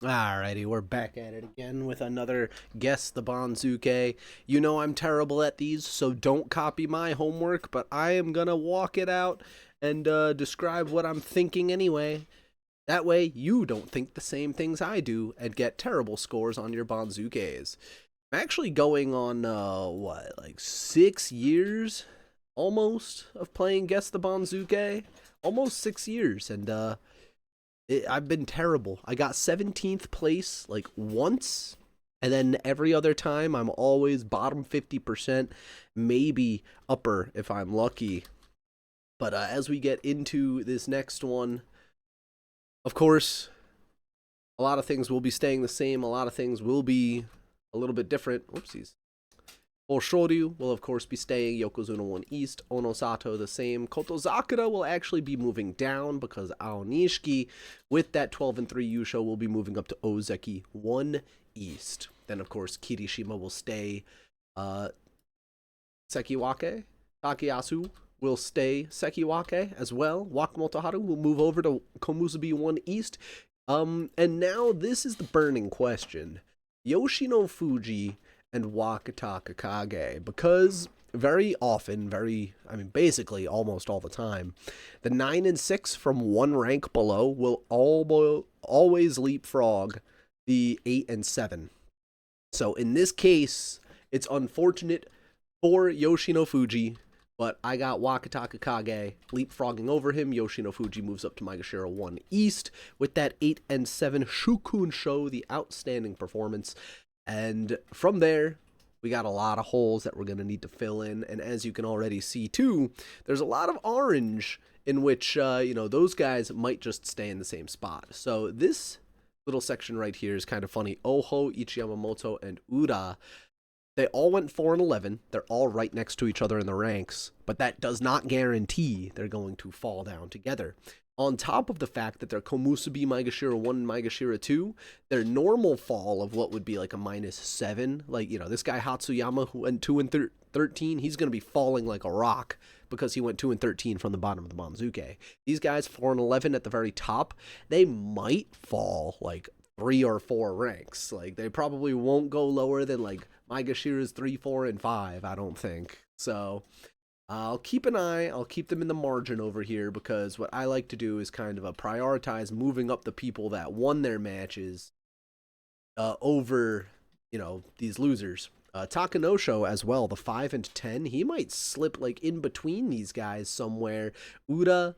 Alrighty, we're back at it again with another Guess the Banzuke. You know I'm terrible at these, so don't copy my homework, but I am gonna walk it out and describe what I'm thinking anyway. That way, you don't think the same things I do and get terrible scores on your Banzukes. I'm actually going on, like 6 years almost of playing Guess the Banzuke? Almost 6 years, and I've been terrible. I got 17th place like once, and then every other time I'm always bottom 50%, maybe upper if I'm lucky. But as we get into this next one, of course, a lot of things will be staying the same, a lot of things will be a little bit different. Whoopsies. Oshoryu will, of course, be staying. Yokozuna 1 East. Onosato the same. Kotozakura will actually be moving down because Aonishiki, with that 12-3 Yusho, will be moving up to Ozeki 1 East. Then, of course, Kirishima will stay. Sekiwake. Takayasu will stay Sekiwake as well. Wakamotoharu will move over to Komusubi 1 East. And now this is the burning question. Yoshino Fuji and Wakataka Kage, because very often, basically almost all the time, the 9 and 6 from one rank below will always leapfrog the 8 and 7. So in this case, it's unfortunate for Yoshino Fuji, but I got Wakataka Kage leapfrogging over him. Yoshino Fuji moves up to Maegashira 1 East with that 8 and 7 Shukun Show, the outstanding performance. And from there, we got a lot of holes that we're going to need to fill in. And as you can already see, too, there's a lot of orange in which, those guys might just stay in the same spot. So this little section right here is kind of funny. Oho, Ichiyamamoto, and Ura, they all went 4 and 11. They're all right next to each other in the ranks, but that does not guarantee they're going to fall down together. On top of the fact that they're Komusubi Maegashira 1 and Maegashira 2, their normal fall of what would be like a -7, like, this guy Hatsuyama who went 2 and 13, he's going to be falling like a rock because he went 2 and 13 from the bottom of the Banzuke. These guys, 4 and 11 at the very top, they might fall like 3 or 4 ranks. Like, they probably won't go lower than like Maegashira's 3, 4, and 5, I don't think. So I'll keep an eye. I'll keep them in the margin over here because what I like to do is kind of prioritize moving up the people that won their matches over, these losers. Takanosho as well, the 5 and 10, he might slip like in between these guys somewhere. Uda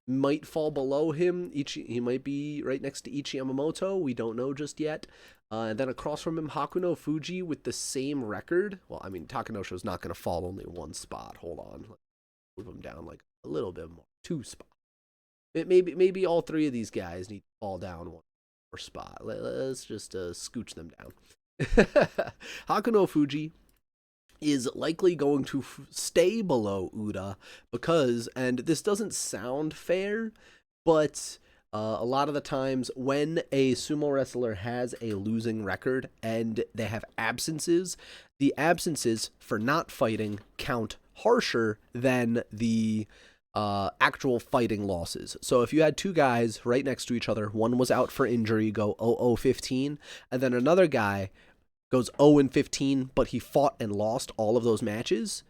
might fall below him. He might be right next to Ichiyamamoto. We don't know just yet. And then across from him, Hakuno Fuji with the same record. Well, I mean, Takanosho's not going to fall only one spot. Hold on. Let's move him down like a little bit more. 2 spots. Maybe all 3 of these guys need to fall down 1 more spot. Let's just scooch them down. Hakuno Fuji is likely going to stay below Uda because, and this doesn't sound fair, but a lot of the times when a sumo wrestler has a losing record and they have absences, the absences for not fighting count harsher than the actual fighting losses. So if you had 2 guys right next to each other, one was out for injury, go 0-0-15, and then another guy goes 0-15, but he fought and lost all of those matches,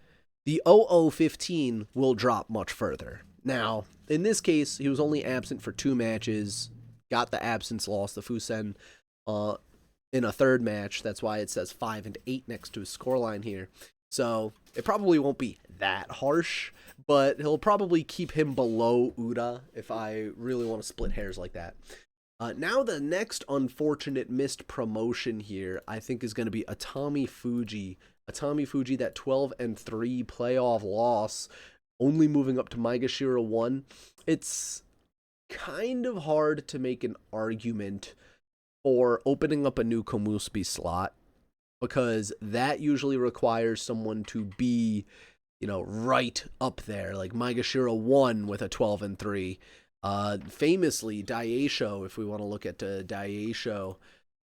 the 0-0-15 will drop much further. Now, in this case, he was only absent for 2 matches, got the absence loss, the Fusen, in a 3rd match. That's why it says 5 and 8 next to his scoreline here. So it probably won't be that harsh, but he'll probably keep him below Uda if I really want to split hairs like that. Now the next unfortunate missed promotion here, I think, is going to be Atami Fuji. Atami Fuji, that 12 and 3 playoff loss, only moving up to Maegashira 1. It's kind of hard to make an argument for opening up a new Komusubi slot because that usually requires someone to be, right up there, like Maegashira 1 with a 12 and 3. Famously, Daisho, if we want to look at Daisho,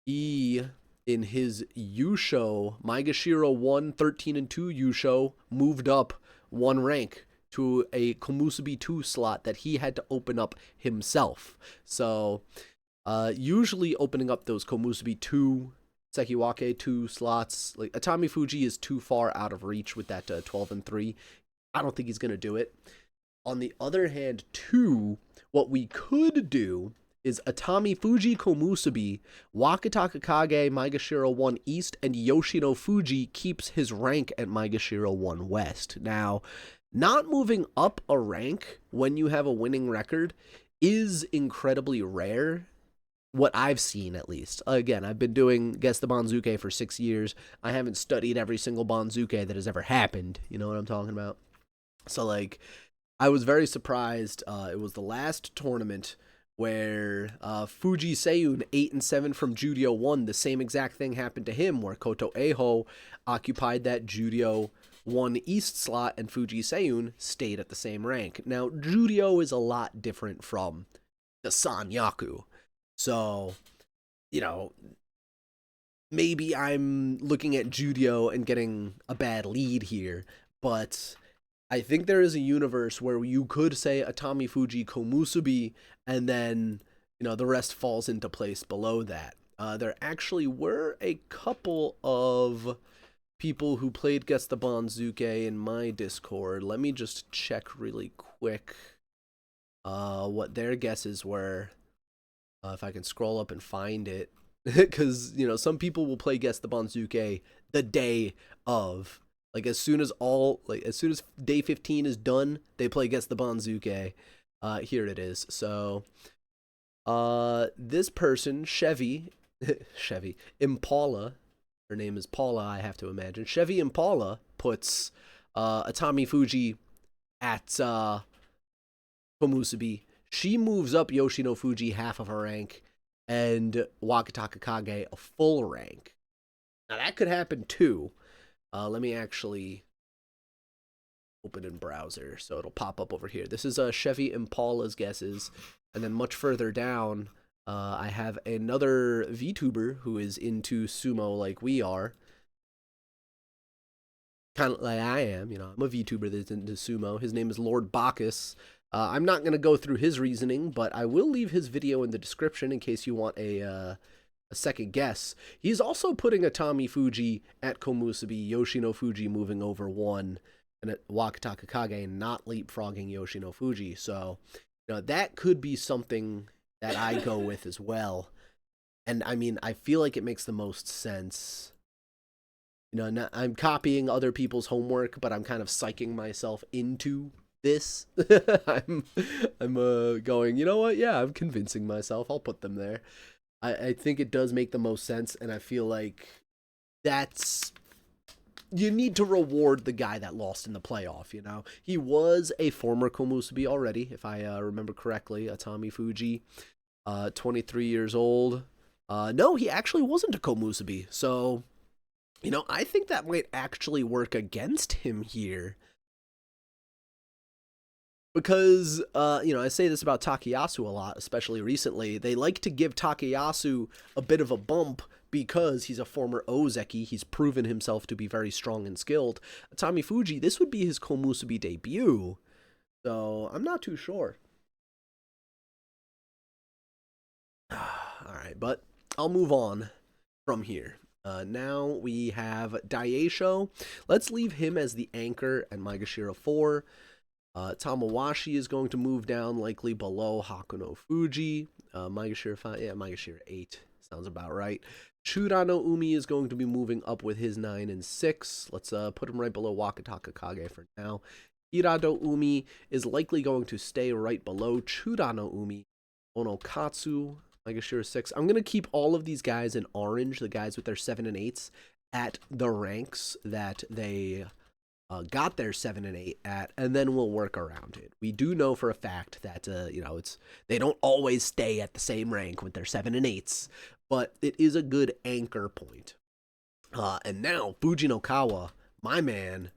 he, in his Yusho, Maegashira 1, 13 and 2 Yusho, moved up 1 rank to a Komusubi 2 slot that he had to open up himself. So Usually opening up those Komusubi 2, Sekiwake 2 slots. Like, Atami Fuji is too far out of reach with that 12 and 3. I don't think he's going to do it. On the other hand, too, what we could do is Atami Fuji Komusubi, Wakataka Kage, Maegashira 1 East, and Yoshino Fuji keeps his rank at Maegashira 1 West. Now, not moving up a rank when you have a winning record is incredibly rare. What I've seen, at least. Again, I've been doing Guess the Banzuke for 6 years. I haven't studied every single Banzuke that has ever happened. You know what I'm talking about? So, like, I was very surprised. It was the last tournament where Fuji Seiyun 8 and 7 from Judio won. The same exact thing happened to him, where Koto Eho occupied that Judio 1 East slot, and Fuji Seiyun stayed at the same rank. Now, Judio is a lot different from the Sanyaku. So, you know, maybe I'm looking at Judio and getting a bad lead here, but I think there is a universe where you could say Atami Fuji Komusubi, and then, you know, the rest falls into place below that. There actually were a couple of people who played Guess the Banzuke in my Discord. Let me just check really quick what their guesses were. If I can scroll up and find it. Because, you know, some people will play Guess the Banzuke the day of. Like, as soon as day 15 is done, they play Guess the Banzuke. Here it is. So, this person, Chevy Impala, her name is Paula, I have to imagine. Chevy Impala puts Atami Fuji at Komusubi. She moves up Yoshino Fuji half of her rank, and Wakataka Kage a full rank. Now, that could happen too. Let me actually open in browser, so it'll pop up over here. This is Chevy Impala's guesses, and then much further down, I have another VTuber who is into sumo like we are. Kind of like I am, you know, I'm a VTuber that's into sumo. His name is Lord Bacchus. I'm not going to go through his reasoning, but I will leave his video in the description in case you want a second guess. He's also putting Atami Fuji at Komusubi, Yoshino Fuji moving over 1, and at Wakataka Kage not leapfrogging Yoshino Fuji. So, you know, that could be something that I go with as well. And, I mean, I feel like it makes the most sense. You know, I'm copying other people's homework, but I'm kind of psyching myself into this. I'm going, you know what? Yeah, I'm convincing myself. I'll put them there. I think it does make the most sense, and I feel like you need to reward the guy that lost in the playoff, you know? He was a former Komusubi already, if I remember correctly, Atami Fuji, 23 years old. No, he actually wasn't a Komusubi, so, you know, I think that might actually work against him here. Because, you know, I say this about Takayasu a lot, especially recently. They like to give Takayasu a bit of a bump because he's a former Ozeki. He's proven himself to be very strong and skilled. Atami Fuji, this would be his Komusubi debut. So, I'm not too sure. Alright, but I'll move on from here. Now we have Daisho. Let's leave him as the anchor at Maegashira 4. Tamawashi is going to move down likely below Hakuno Fuji. Maegashira 5, yeah, Maegashira 8 sounds about right. Churano Umi is going to be moving up with his 9 and 6. Let's put him right below Wakataka Kage for now. Hirado Umi is likely going to stay right below Churano Umi. Onokatsu, Maegashira 6. I'm going to keep all of these guys in orange, the guys with their 7 and 8s, at the ranks that they got their 7 and 8 at, and then we'll work around it. We do know for a fact that, you know, they don't always stay at the same rank with their 7 and 8s, but it is a good anchor point. And now, Fujinokawa, my man,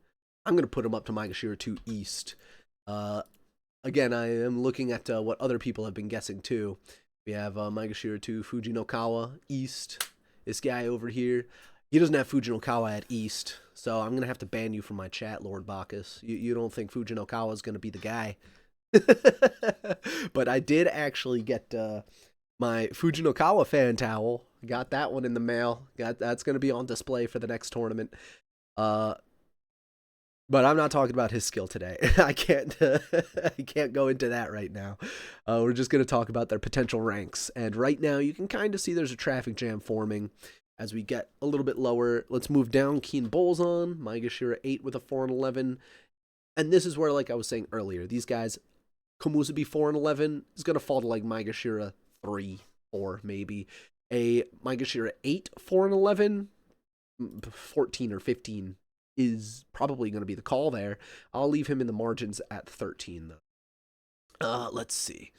I'm going to put him up to Maegashira 2 East. Again, I am looking at what other people have been guessing too. We have Maegashira 2 Fujinokawa East. This guy over here, he doesn't have Fujinokawa at East, so I'm going to have to ban you from my chat, Lord Bacchus. You don't think Fujinokawa is going to be the guy. But I did actually get My Fujinokawa fan towel. Got that one in the mail. That's going to be on display for the next tournament. Uh, but I'm not talking about his skill today. I can't I can't go into that right now. We're just going to talk about their potential ranks. And right now you can kind of see there's a traffic jam forming as we get a little bit lower. Let's move down. Keen Bolzon, Maegashira 8 with a 4 and 11. And this is where, like I was saying earlier, these guys, Komusubi 4 and 11 is going to fall to like Maegashira 3, 4 maybe. A Maegashira 8, 4 and 11, 14 or 15 is probably going to be the call there. I'll leave him in the margins at 13, though. Let's see.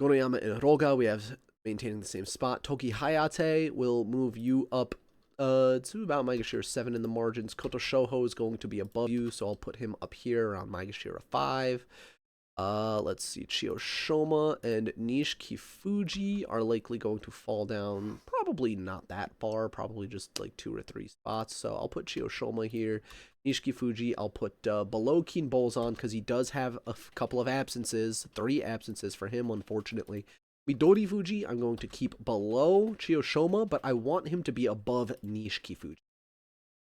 Gonoyama and Roga, we have maintaining the same spot. Toki Hayate will move you up to about Maegashira 7 in the margins. Koto Shoho is going to be above you, so I'll put him up here around Maegashira 5. Let's see, Chiyoshoma and Nishiki Fuji are likely going to fall down, probably not that far, probably just like 2 or 3 spots, so I'll put Chiyoshoma here. Nishiki Fuji, I'll put below Keen Bolzon, because he does have a couple of absences, 3 absences for him, unfortunately. Midori Fuji, I'm going to keep below Chiyoshoma, but I want him to be above Nishiki Fuji.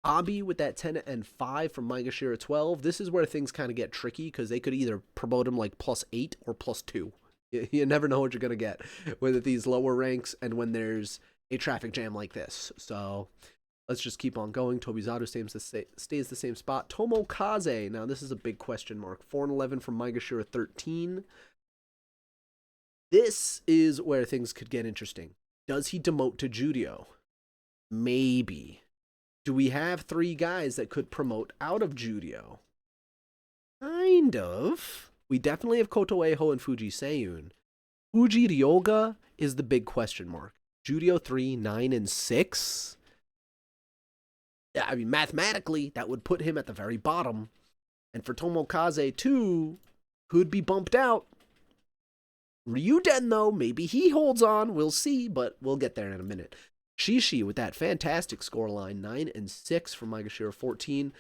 Abi with that 10 and 5 from Maegashira 12. This is where things kind of get tricky because they could either promote him like +8 or +2. You never know what you're going to get with these lower ranks and when there's a traffic jam like this. So let's just keep on going. Tobizaru stays the same spot. Tomokaze, now this is a big question mark. 4 and 11 from Maegashira 13. This is where things could get interesting. Does he demote to Judio? Maybe. Do we have 3 guys that could promote out of Judio? Kind of. We definitely have Koto Eiho and Fuji Seiyun. Fuji Ryoga is the big question mark. Judio 3, 9, and 6? Yeah, I mean, mathematically, that would put him at the very bottom. And for Tomokaze 2, could be bumped out. Ryuden, though, maybe he holds on. We'll see, but we'll get there in a minute. Shishi with that fantastic scoreline, 9 and 6 from Maegashira 14.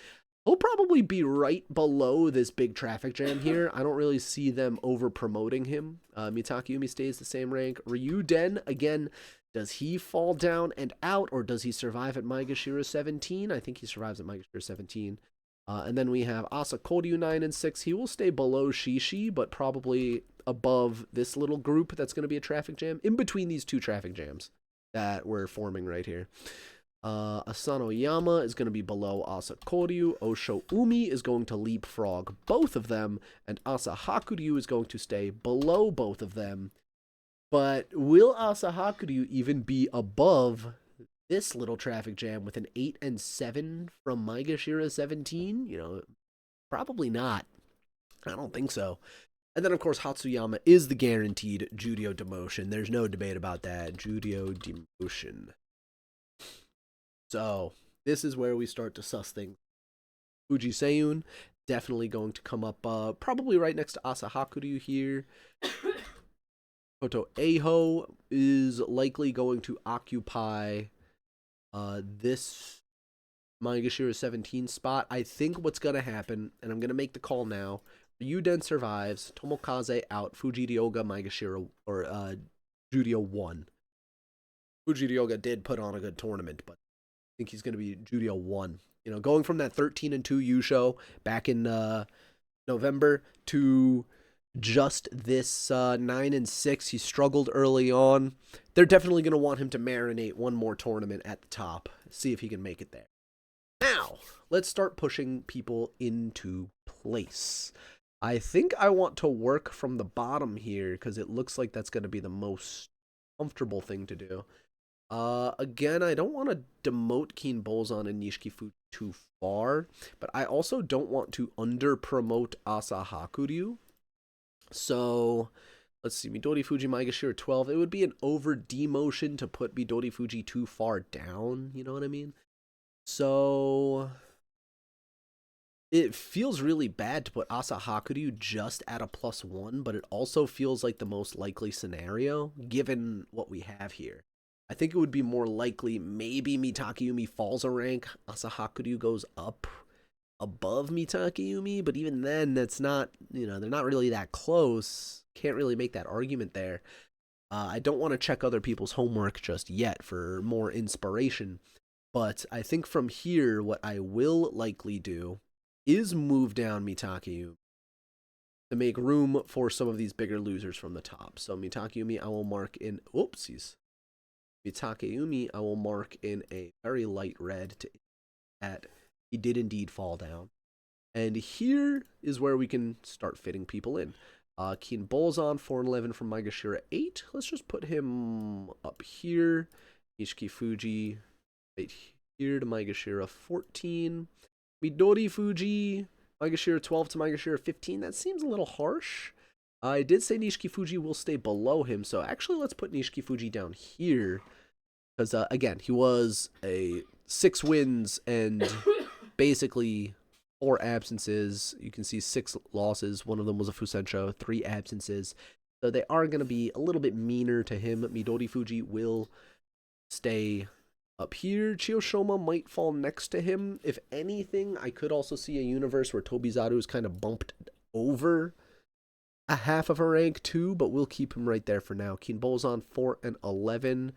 He'll probably be right below this big traffic jam here. I don't really see them over promoting him. Mitake Umi stays the same rank. Ryuden, again, does he fall down and out, or does he survive at Maegashira 17? I think he survives at Maegashira 17. And then we have Asa Koryu 9 and 6. He will stay below Shishi, but probably above this little group that's going to be a traffic jam, in between these 2 traffic jams that we're forming right here. Asano Yama is going to be below Asa Koryu. Osho Umi is going to leapfrog both of them, and Asa Hakuryu is going to stay below both of them. But will Asa Hakuryu even be above this little traffic jam with an 8 and 7 from Maegashira 17? You know, probably not. I don't think so. And then, of course, Hatsuyama is the guaranteed Judio demotion. There's no debate about that. Judio demotion. So, this is where we start to suss things. Fuji Seiyun, definitely going to come up probably right next to Asa Hakuryu here. Koto Eiho is likely going to occupy this Maegashira 17 spot. I think what's going to happen, and I'm going to make the call now, Ryuden survives, Tomokaze out, Fuji Ryoga, Maegashira, or Judio 1. Fuji Ryoga did put on a good tournament, but I think he's going to be Judio 1. You know, going from that 13 and 2 Yusho back in November to just this 9 and 6. He struggled early on. They're definitely going to want him to marinate one more tournament at the top, see if he can make it there. Now, let's start pushing people into place. I think I want to work from the bottom here because it looks like that's going to be the most comfortable thing to do. Again, I don't want to demote Keen Bolzon and Nishiki Fuji too far, but I also don't want to under-promote Asa Hakuryu. So, let's see, Midori Fuji, Maegashira 12. It would be an over-demotion to put Midori Fuji too far down, you know what I mean? So, it feels really bad to put Asa Hakuryu just at a +1, but it also feels like the most likely scenario, given what we have here. I think it would be more likely maybe Mitake Umi falls a rank, Asa Hakuryu goes up above Mitake Umi, but even then, that's not, you know, they're not really that close. Can't really make that argument there. I don't want to check other people's homework just yet for more inspiration, but I think from here, what I will likely do is move down Mitakeyu to make room for some of these bigger losers from the top. So Mitakeumi, I will mark in, oopsies. Mitakeumi, I will mark in a very light red to that he did indeed fall down. And here is where we can start fitting people in. Keen Bolzon, 4 and 11 from Maegashira 8. Let's just put him up here. Ishiki Fuji, right here to Maegashira 14. Midori Fuji, Maegashira 12 to Maegashira 15. That seems a little harsh. I did say Nishiki Fuji will stay below him, so actually let's put Nishiki Fuji down here. Because, again, he was a 6 wins and basically 4 absences. You can see 6 losses. One of them was a Fusensho, 3 absences. So they are going to be a little bit meaner to him. Midori Fuji will stay up here. Chiyoshoma might fall next to him. If anything, I could also see a universe where Tobizaru is kind of bumped over a half of a rank too, but we'll keep him right there for now. Kinbolzon 4 and 11.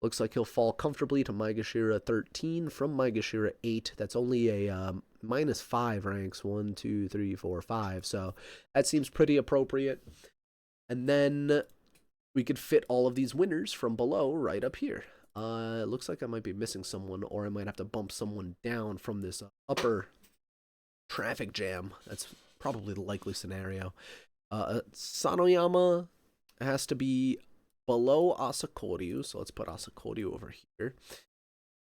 Looks like he'll fall comfortably to Maegashira 13 from Maegashira 8. That's only a -5 ranks. 1, 2, 3, 4, 5. So that seems pretty appropriate. And then we could fit all of these winners from below right up here. It looks like I might be missing someone, or I might have to bump someone down from this upper traffic jam. That's probably the likely scenario. Sanoyama has to be below Asakoryu, so let's put Asakoryu over here.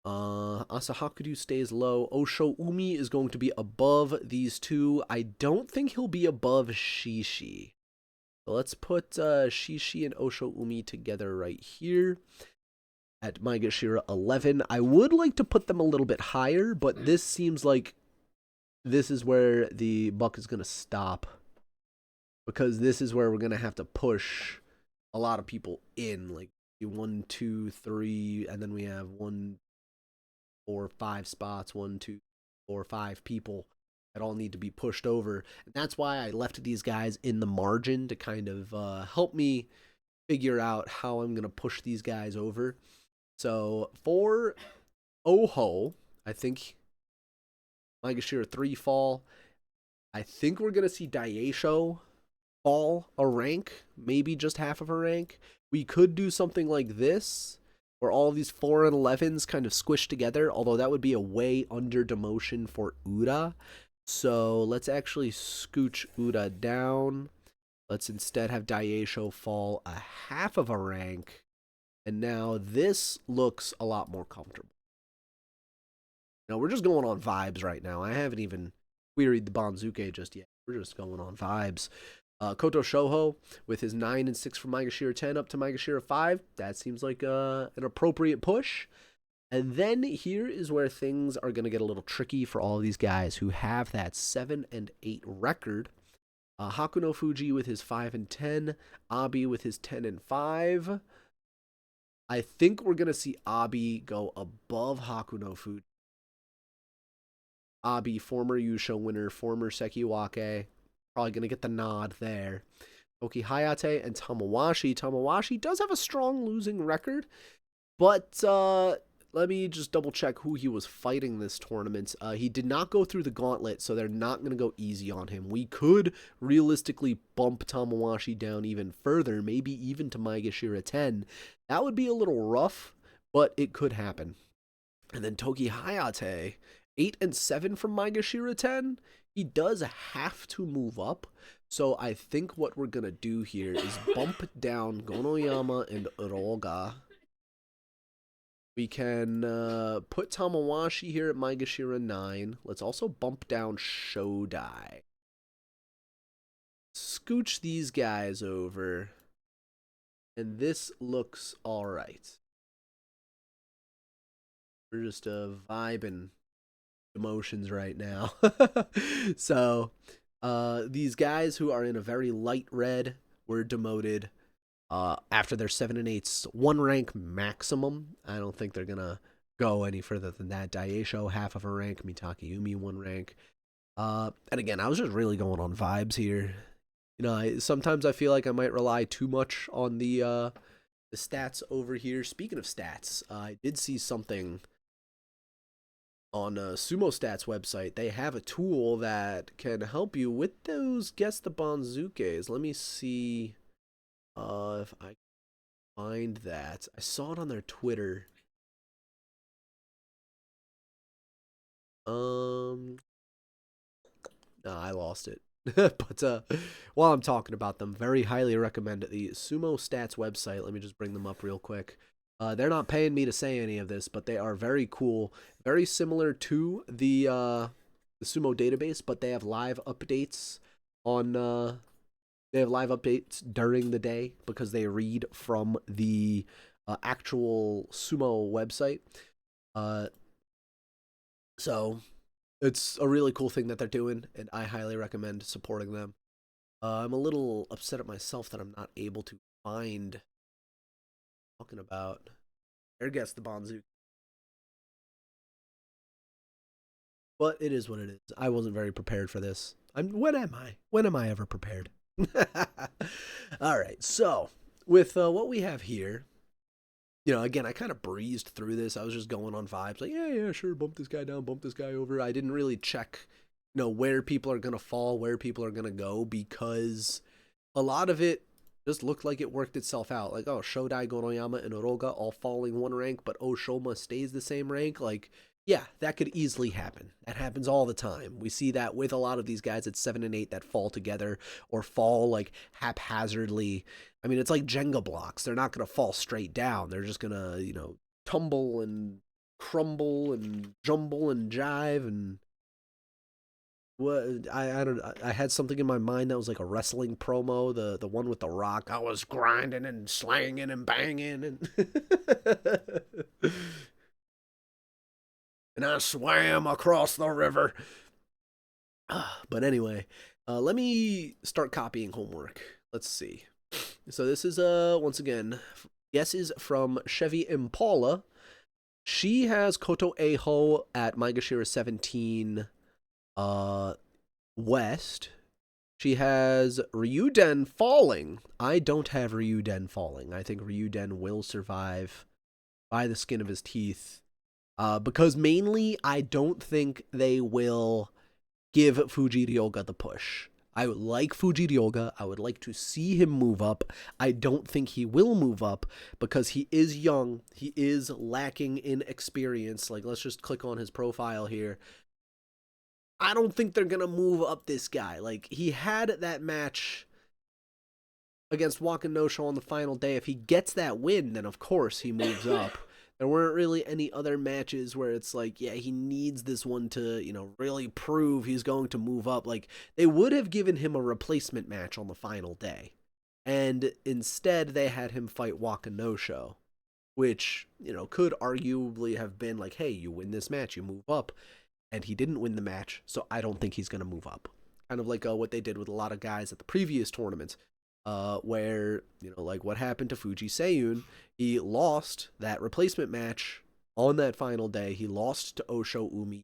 Asahakuryu stays low. Osho Umi is going to be above these two. I don't think he'll be above Shishi. So let's put Shishi and Osho Umi together right here at Maegashira 11. I would like to put them a little bit higher, but this seems like this is where the buck is going to stop, because this is where we're going to have to push a lot of people in, like 1, 2, 3, and then we have 1, 4, 5 spots, 1, 2, 4, 5 people that all need to be pushed over. And that's why I left these guys in the margin to kind of help me figure out how I'm going to push these guys over. So for Oho, I think Maegashira 3 fall. I think we're going to see Daisho fall a rank, maybe just half of a rank. We could do something like this, where all these 4 and 11s kind of squish together, although that would be a way under demotion for Uda. So let's actually scooch Uda down. Let's instead have Daisho fall a half of a rank. And now this looks a lot more comfortable. Now, we're just going on vibes right now. I haven't even queried the Banzuke just yet. We're just going on vibes. Koto Shoho with his 9 and 6 from Maegashira 10 up to Maegashira 5. That seems like an appropriate push. And then here is where things are going to get a little tricky for all of these guys who have that 7 and 8 record. Hakuno Fuji with his 5 and 10. Abi with his 10 and 5. I think we're going to see Abi go above Hakuno Fuji. Abi, former Yusho winner, former Sekiwake, probably going to get the nod there. Toki Hayate and Tamawashi. Tamawashi does have a strong losing record, but let me just double check who he was fighting this tournament. He did not go through the gauntlet, so they're not going to go easy on him. We could realistically bump Tamawashi down even further, maybe even to Maegashira 10. That would be a little rough, but it could happen. And then Toki Hayate, 8 and 7 from Maegashira 10. He does have to move up. So I think what we're going to do here is bump down Gonoyama and Uroga. We can put Tamawashi here at Maegashira 9. Let's also bump down Shodai. Scooch these guys over. And this looks alright. We're just vibing emotions right now. So these guys who are in a very light red were demoted after their 7 and 8s, 1 rank maximum. I don't think they're gonna go any further than that. Daisho, half of a rank. Mitakeumi, 1 rank. And again, I was just really going on vibes here. You know, sometimes I feel like I might rely too much on the the stats over here. Speaking of stats, I did see something on Sumo Stats website. They have a tool that can help you with those guess the Banzukes. Let me see if I find that. I saw it on their Twitter. No, I lost it. But while I'm talking about them, very highly recommend the Sumo Stats website. Let me just bring them up real quick. They're not paying me to say any of this, but they are very cool. Very similar to the Sumo database, but they have live updates on. They have live updates during the day because they read from the actual Sumo website. So it's a really cool thing that they're doing, and I highly recommend supporting them. I'm a little upset at myself that I'm not able to find talking about. There guess the Banzuke. But it is what it is. I wasn't very prepared for this. When am I? When am I ever prepared? All right. So with what we have here, again, I kind of breezed through this. I was just going on vibes, like, yeah, sure, bump this guy down, bump this guy over. I didn't really check, where people are gonna fall, where people are gonna go, because a lot of it just looked like it worked itself out. Like, oh, Shodai, Gonoyama, and Oroga all falling one rank, but Oshoma stays the same rank. Like, yeah, that could easily happen. That happens all the time. We see that with a lot of these guys at 7 and 8 that fall together or fall like haphazardly. I mean, it's like Jenga blocks. They're not going to fall straight down. They're just going to, tumble and crumble and jumble and jive and what I had something in my mind that was like a wrestling promo, the one with the Rock. I was grinding and slanging and banging and and I swam across the river. But anyway, let me start copying homework. Let's see. So this is once again guesses from Chevy Impala. She has Koto Eho at Maegashira 17 West. She has Ryuden falling. I don't have Ryuden falling. I think Ryuden will survive by the skin of his teeth. Because mainly, I don't think they will give Fujiryoga the push. I would like Fujiryoga. I would like to see him move up. I don't think he will move up because he is young. He is lacking in experience. Like, let's just click on his profile here. I don't think they're going to move up this guy. Like, he had that match against Wakanosho on the final day. If he gets that win, then of course he moves up. There weren't really any other matches where it's like, yeah, he needs this one to, really prove he's going to move up. Like, they would have given him a replacement match on the final day. And instead, they had him fight Wakanosho, which, could arguably have been like, hey, you win this match, you move up. And he didn't win the match, so I don't think he's going to move up. Kind of like what they did with a lot of guys at the previous tournament. Where, like what happened to Fuji Seiyun, he lost that replacement match on that final day. He lost to Osho Umi,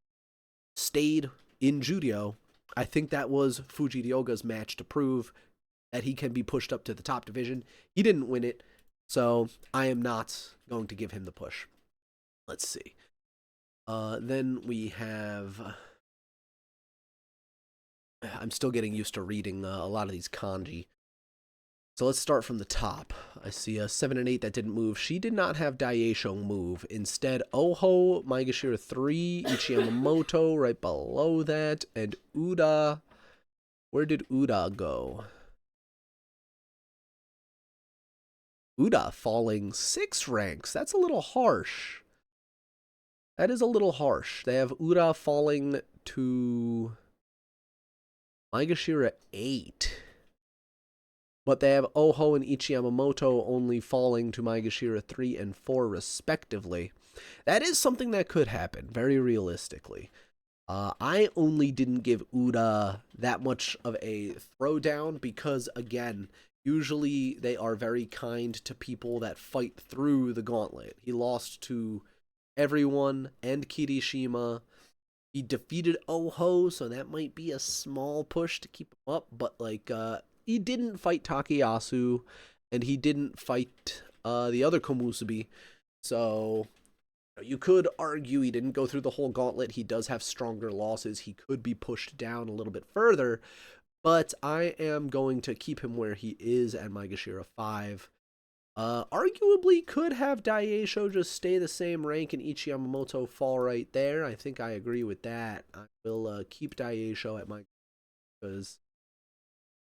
stayed in Judio. I think that was Fujiryoga's match to prove that he can be pushed up to the top division. He didn't win it, so I am not going to give him the push. Let's see. Then we have... I'm still getting used to reading a lot of these kanji. So let's start from the top. I see a 7 and 8 that didn't move. She did not have Daieisho move. Instead, Oho, Maegashira 3, Ichiyamamoto right below that, and Uda. Where did Uda go? Uda falling 6 ranks. That's a little harsh. That is a little harsh. They have Uda falling to Maegashira 8. But they have Oho and Ichiyamamoto only falling to Maegashira 3 and 4 respectively. That is something that could happen, very realistically. I only didn't give Uda that much of a throwdown because, again, usually they are very kind to people that fight through the gauntlet. He lost to everyone and Kirishima. He defeated Oho, so that might be a small push to keep him up, but, like, he didn't fight Takayasu, and he didn't fight the other Komusubi. So you could argue he didn't go through the whole gauntlet. He does have stronger losses. He could be pushed down a little bit further, but I am going to keep him where he is at Maegashira 5. Arguably could have Daieisho just stay the same rank and Ichi Yamamoto fall right there. I think I agree with that. I will keep Daieisho at my, because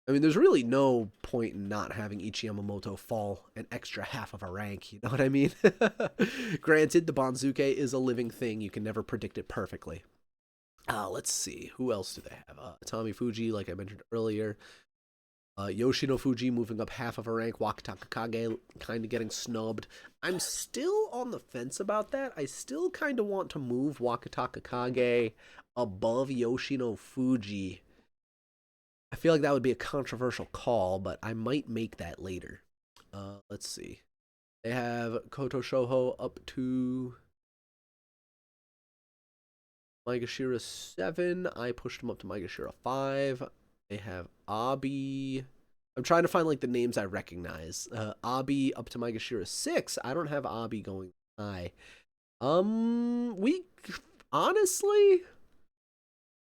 I mean, there's really no point in not having Ichi Yamamoto fall an extra half of a rank, you know what I mean? Granted, the Banzuke is a living thing. You can never predict it perfectly. Let's see. Who else do they have? Tommy Fuji, like I mentioned earlier. Yoshino Fuji moving up half of a rank. Wakataka Kage kind of getting snubbed. I'm still on the fence about that. I still kind of want to move Wakataka Kage above Yoshino Fuji. I feel like that would be a controversial call, but I might make that later. Let's see. They have Koto Shoho up to Maegashira 7. I pushed him up to Maegashira 5. They have Abi. I'm trying to find like the names I recognize. Abi up to Maegashira 6. I don't have Abi going high. We honestly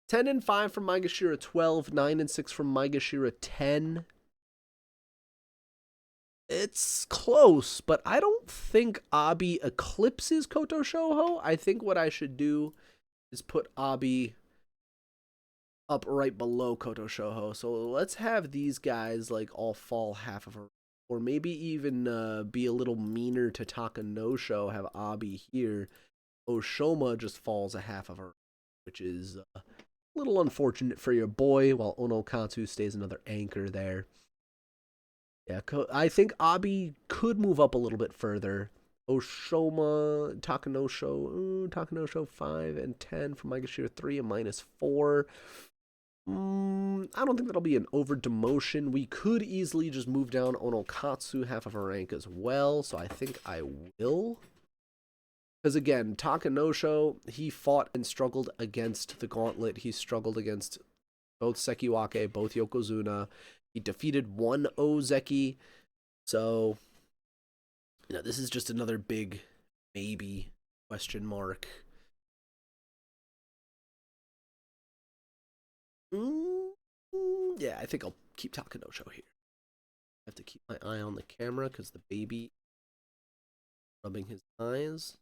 10 and 5 from Maegashira 12, 9 and 6 from Maegashira 10. It's close, but I don't think Abi eclipses Koto Shoho. I think what I should do is put Abi up right below Koto Shoho. So let's have these guys like all fall half of a, or maybe even be a little meaner to Takanosho, have Abi here. Oshoma just falls a half of her, which is a little unfortunate for your boy, while Onokatsu stays another anchor there. Yeah, I think Abi could move up a little bit further. Oshoma, Takanosho 5 and 10 from Maegashira 3 and -4. I don't think that'll be an over demotion. We could easily just move down Onokatsu half of a rank as well, so I think I will. Because again, Takanosho, he fought and struggled against the gauntlet. He struggled against both Sekiwake, both Yokozuna. He defeated one Ozeki. So, you know, this is just another big maybe question mark. Yeah, I think I'll keep Takanosho here. I have to keep my eye on the camera because the baby rubbing his eyes.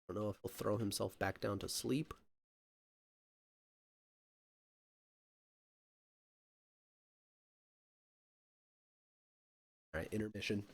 I don't know if he'll throw himself back down to sleep. All right, intermission.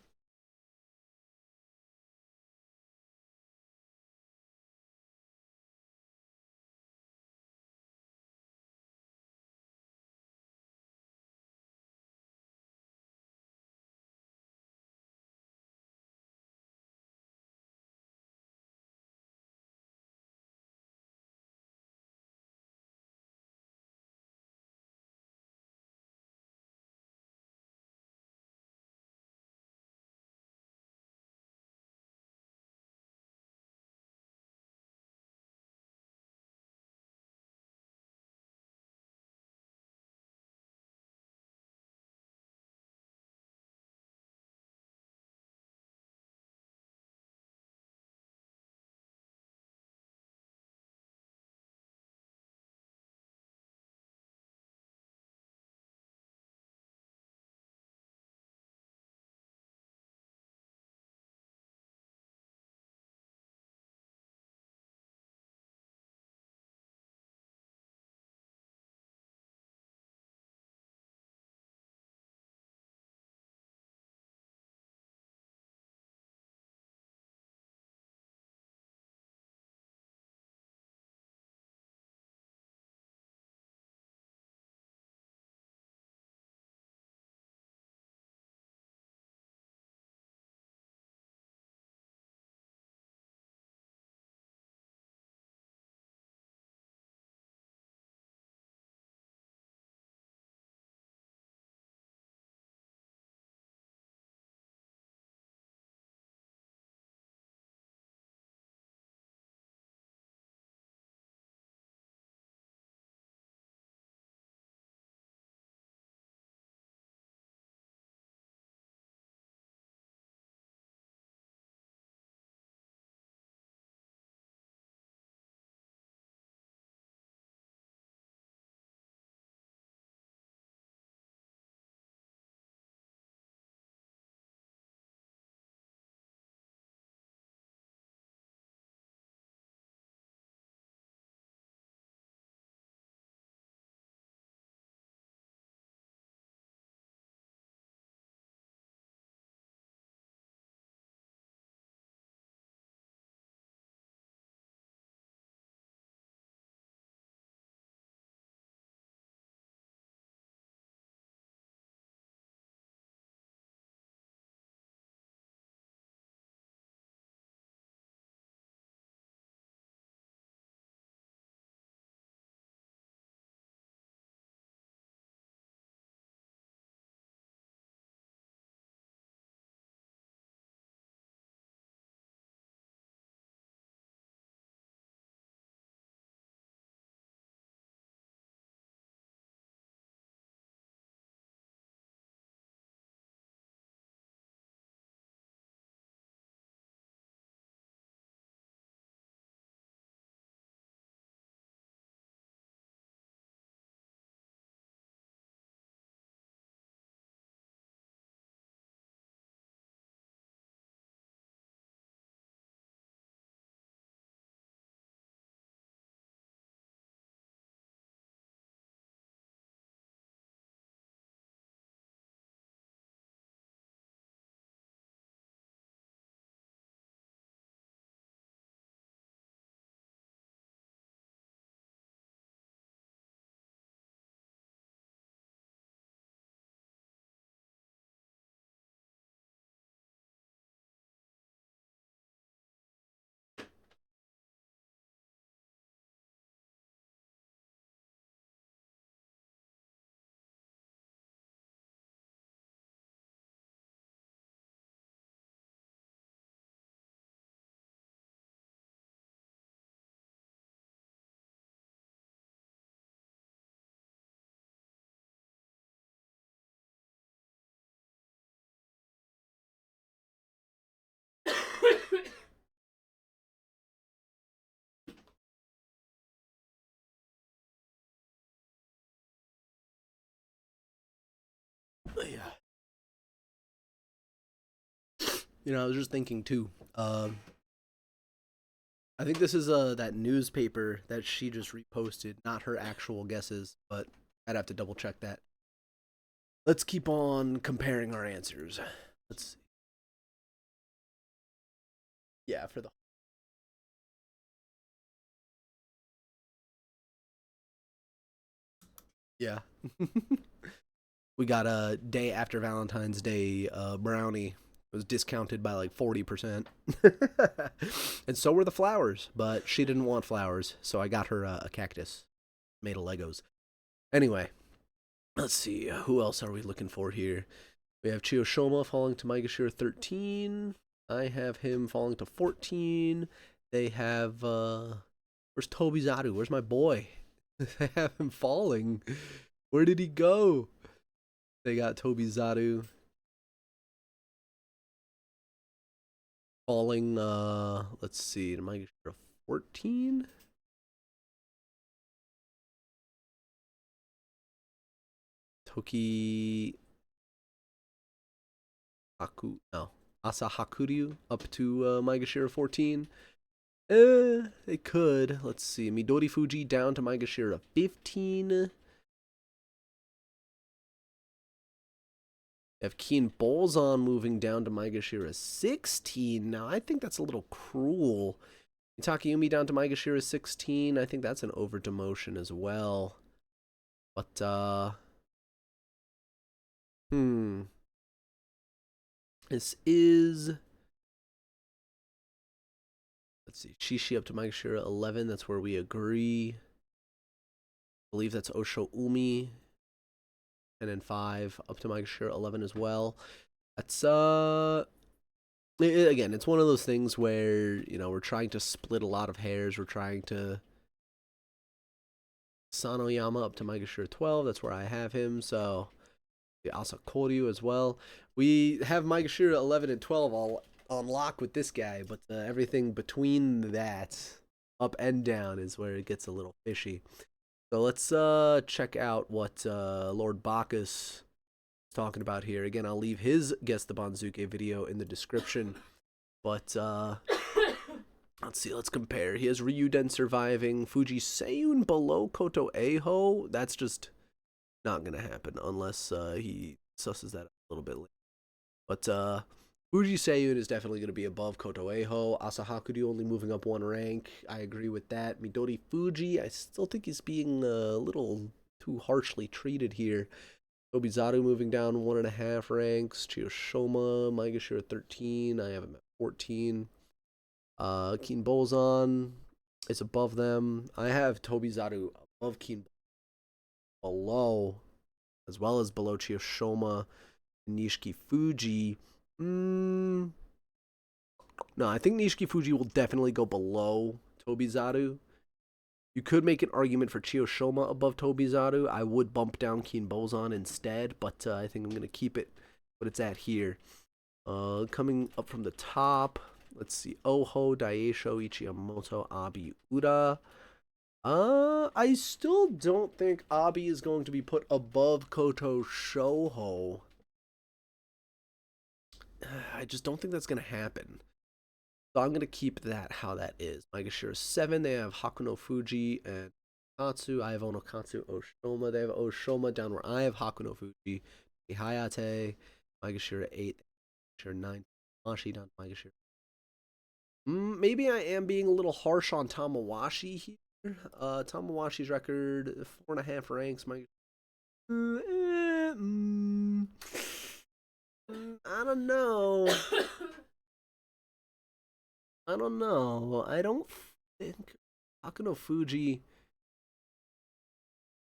I was just thinking too. I think this is that newspaper that she just reposted, not her actual guesses, but I'd have to double check that. Let's keep on comparing our answers. Let's see. Yeah, for the yeah. We got a day after Valentine's Day brownie. It was discounted by like 40%. And so were the flowers, but she didn't want flowers, so I got her a cactus made of Legos. Anyway, let's see. Who else are we looking for here? We have Chiyoshoma falling to Maegashira 13. I have him falling to 14. They have, where's Tobizaru? Where's my boy? They have him falling. Where did he go? They got Tobizaru falling, let's see, to Maegashira 14. Toki no, Asahakuryu up to Maegashira 14. They could. Let's see. Midori Fuji down to Maegashira 15. Have Keen Bolzon moving down to Maegashira 16. Now, I think that's a little cruel. Takayumi down to Maegashira 16. I think that's an over demotion as well. But, this is... Let's see. Shishi up to Maegashira 11. That's where we agree. I believe that's Osho Umi. And then 5 up to Maegashira 11 as well. That's, again, it's one of those things where, we're trying to split a lot of hairs. We're trying to... Sanoyama up to Maegashira 12. That's where I have him. So, the Asakoryu as well. We have Maegashira 11 and 12 all on lock with this guy, but everything between that, up and down, is where it gets a little fishy. So let's check out what Lord Bacchus is talking about here. Again, I'll leave his Guess the Banzuke video in the description. But let's see, let's compare. He has Ryuden surviving, Fuji Seiyun below Koto Eho. That's just not going to happen unless he susses that a little bit later. But Fuji Seiyun is definitely going to be above Koto Eho. Asahakuru only moving up 1 rank. I agree with that. Midori Fuji, I still think he's being a little too harshly treated here. Tobizaru moving down 1.5 ranks. Chiyoshoma, Maegashira 13. I have him at 14. Keen Bolzon is above them. I have Tobizaru above Keen, below, as well as below Chiyoshoma and Nishiki Fuji. No, I think Nishiki Fuji will definitely go below Tobizaru. You could make an argument for Chiyoshoma above Tobizaru. I would bump down Keen Bolzon instead, but I think I'm going to keep it what it's at here. Coming up from the top, let's see. Oho, Daisho, Ichiyamoto, Abi, Uda. I still don't think Abi is going to be put above Koto Shoho. I just don't think that's going to happen. So I'm going to keep that how that is. Maegashira 7, they have Hakuno Fuji and Katsu. I have Onokatsu Oshoma. They have Oshoma down where I have Hakuno Fuji. Hayate. Maegashira 8. Maegashira 9. Tamawashi down to Maegashira. Maybe I am being a little harsh on Tamawashi here. Tamawashi's record, 4.5 ranks. I don't know. I don't know. I don't think Hakuno Fuji.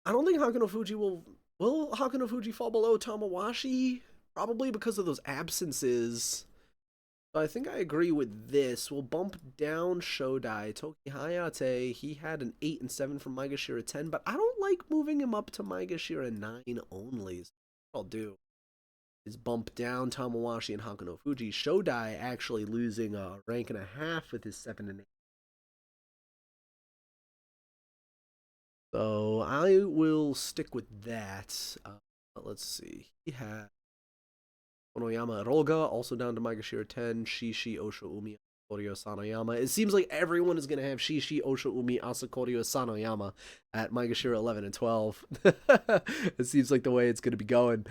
I don't think Hakuno Fuji will. Will Hakuno Fuji fall below Tamawashi? Probably because of those absences. So I think I agree with this. We'll bump down Shodai. Toki Hayate, he had an 8 and 7 from Maegashira 10, but I don't like moving him up to Maegashira 9 only. So what I'll do is bump down Tamawashi and Hakuno Fuji. Shodai actually losing a rank and a half with his 7 and 8. So I will stick with that. Let's see. He had Onoyama Roga, also down to Maegashira 10, Shishi, Osho Umi, Asakoryo, Sanoyama. It seems like everyone is going to have Shishi, Osho Umi, Asakoryo, Sanoyama at Maegashira 11 and 12. It seems like the way it's going to be going.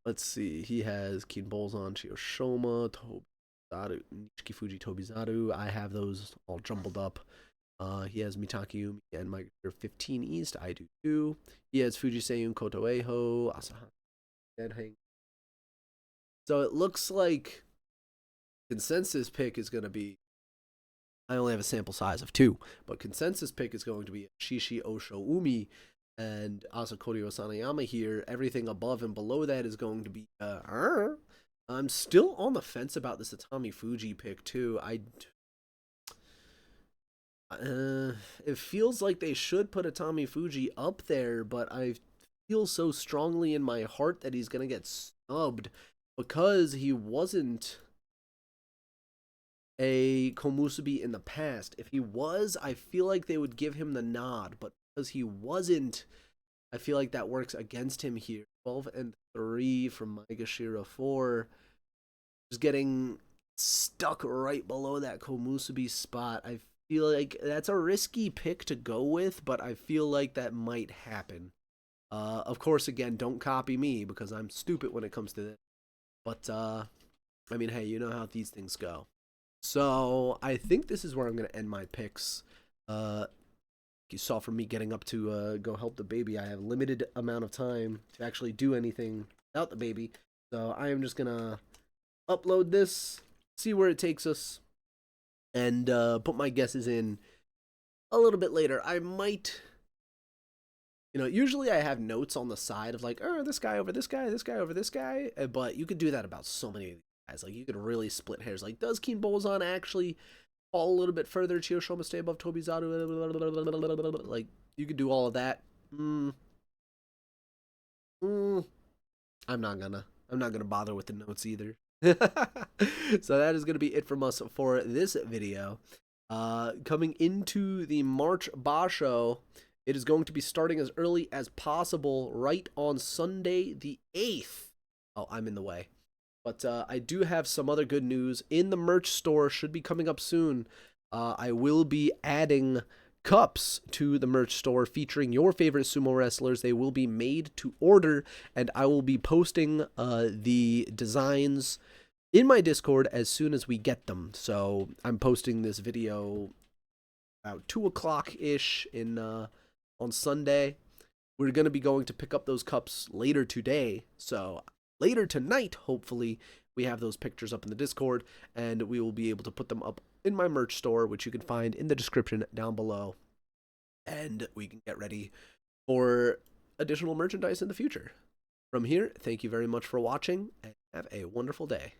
Let's see. He has Kin Bolzan, Chiyoshoma, Tobizaru, Nishiki Fuji, Tobizaru. I have those all jumbled up. He has Mitaki Umi and Maegashira 15 East. I do too. He has Fuji Seiyun, Kotoeho, Asaha, Deadhang. So it looks like consensus pick is going to be, I only have a sample size of 2, but consensus pick is going to be Shishi, Osho Umi and Asakoryo Sanoyama here. Everything above and below that is going to be I'm still on the fence about this Atami Fuji pick too. It feels like they should put Atami Fuji up there, but I feel so strongly in my heart that he's going to get snubbed because he wasn't a Komusubi in the past. If he was, I feel like they would give him the nod, but because he wasn't, I feel like that works against him here. 12 and 3 from Maegashira 4. Just getting stuck right below that Komusubi spot. I feel like that's a risky pick to go with, but I feel like that might happen. Of course, again, don't copy me because I'm stupid when it comes to this. But, I mean, hey, you know how these things go. So, I think this is where I'm going to end my picks. You saw from me getting up to go help the baby, I have limited amount of time to actually do anything without the baby. So, I am just going to upload this, see where it takes us, and put my guesses in a little bit later. I might, usually I have notes on the side of like, oh, this guy over this guy, this guy over this guy, but you could do that about so many of these guys. Like, you could really split hairs. Like, does Kin Bolzan actually fall a little bit further? Chiyoshoma stay above Tobizaru? Like, you could do all of that. I'm not gonna bother with the notes either. So that is going to be it from us for this video. Coming into the March Basho, it is going to be starting as early as possible right on Sunday the 8th. Oh, I'm in the way. But I do have some other good news. In the merch store, should be coming up soon. I will be adding cups to the merch store featuring your favorite sumo wrestlers. They will be made to order, and I will be posting the designs in my Discord as soon as we get them. So I'm posting this video about 2 o'clock-ish on Sunday. We're going to be going to pick up those cups later today. So later tonight, hopefully, we have those pictures up in the Discord, and we will be able to put them up in my merch store, which you can find in the description down below. And we can get ready for additional merchandise in the future. From here, thank you very much for watching, and have a wonderful day.